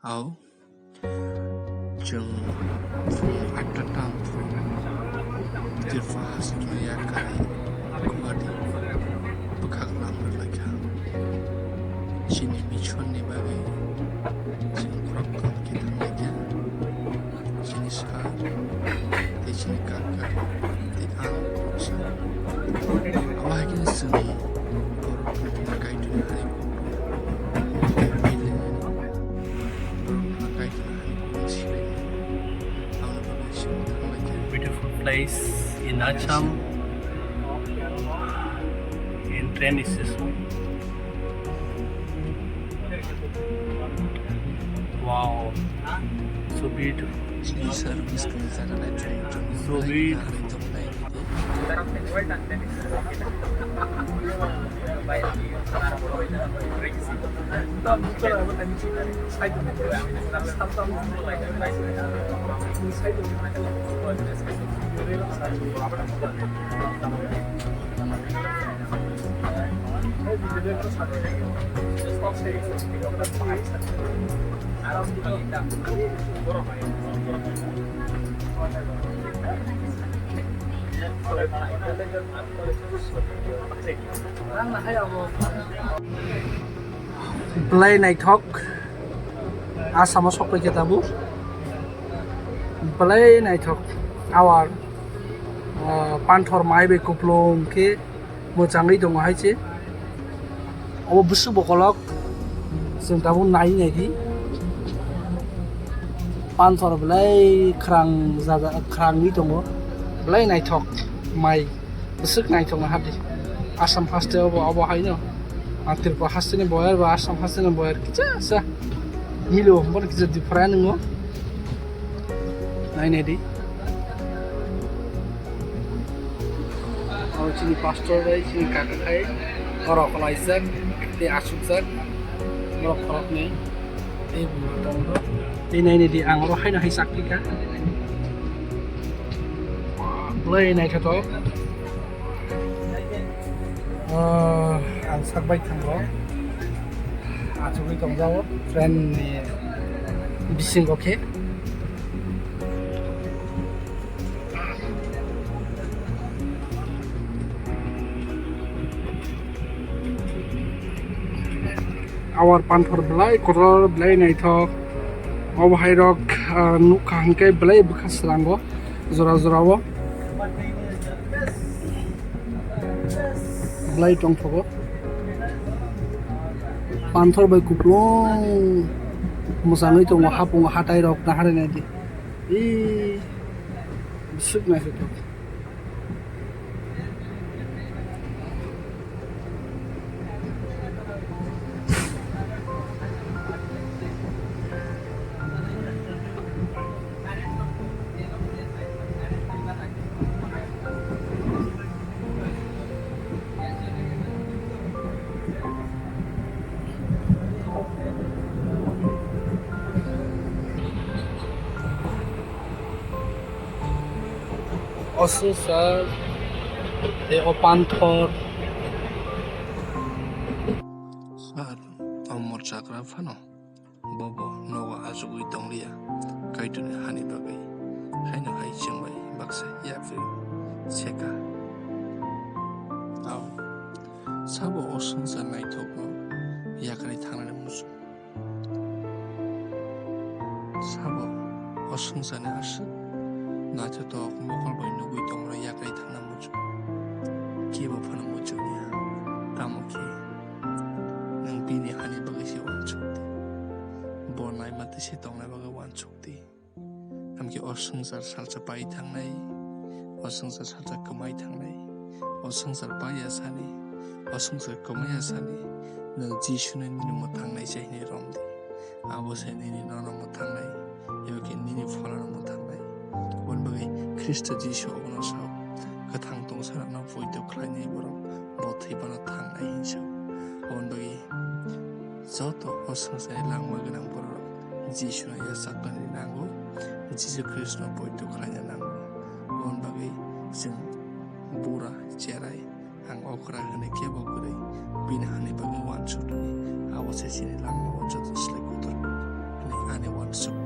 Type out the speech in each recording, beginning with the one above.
Au Jung Fung Atatam Fung Tirfas Yakai Gowahati Bekaklam Berlaka Sini Michon ni bagai Sini Krokon kita lagi Sini Sar Di sini kakak Di Ang Kursa Awak ini seni Korok Nakai dunia hari Beautiful place in Assam, in train station. Wow, so beautiful. Service So beautiful. Play night talk Assam sampai kita bu Play night talk awal pantor mai be kuplong ke mojangai dong hai che abo busu bokolok जों दाबो नायै नायदि pantor belai krang zaga krang ni dong belai naithok mai besuk naithok na hadi Assam haste abo haino antir ko haste ni boyar ba Assam haste ni boyar kicha sa milo bon kicha different ngo nai nedi au chini pastor dai chini kaka khai orok laizak te asukjak orok orok ni ei buru dong do ei nai nedi ang ro haina hai sakti ka belai naithatok ang sakbai thango achugui tongjao friend ni bising okhe awar panthor belai kotor belai naithok abo hairok nukha hangkai belai bukasrango jora jorao belai tongthogo panthor bai kuplong mojangai tongo hapung hatai rok nahare nadi bisuk naithok Osusar, panthor. Sar, omor chakra fano, bobo noga azugui tonglia, kaitune hani bagai, haino hai chengbai bakse yafu, seka. Au, sabo osungsa naithokno, yakari thangnani musu. Sabo osungsa ne asu. Nacho to mokol boy nugui tongro yakrai thangna muju kibo phana muju nia tamoki nang bini hani bagai si wan chukti bonai mate si tongnai bagai wan chukti amki osungsar salcha pai thangnai osungsar salcha kamai thangnai osungsar paya sani osungsar kamaya sani nang jisune nini mo thangnai chaine romdi abo se nini nono mo thangnai yoki nini pholana mo thangnai Bagai Krista Jisho ono sao kathang tong sara na voido khlainai borok bothai bana thangnai hinso on bagi joto osungsai langma ganang borok Jisho na ya sakbani nango Jisu Krishna voido khlaina nango on bagi jeng bura cherai ang okra hane kebo kurai bin hane bagi wan chutni abo se sini langma joto slai kutor ni an besuk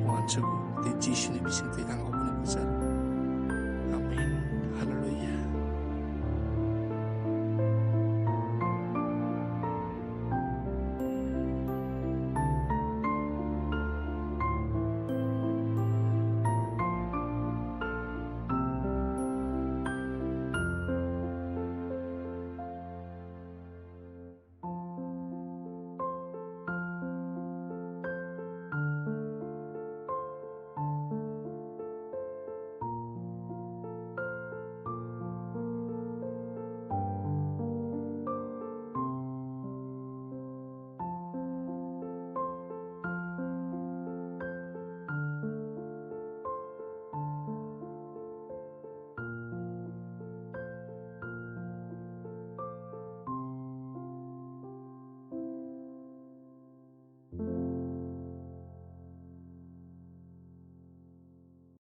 wancugu di jisuni bising ti ang obuni bujar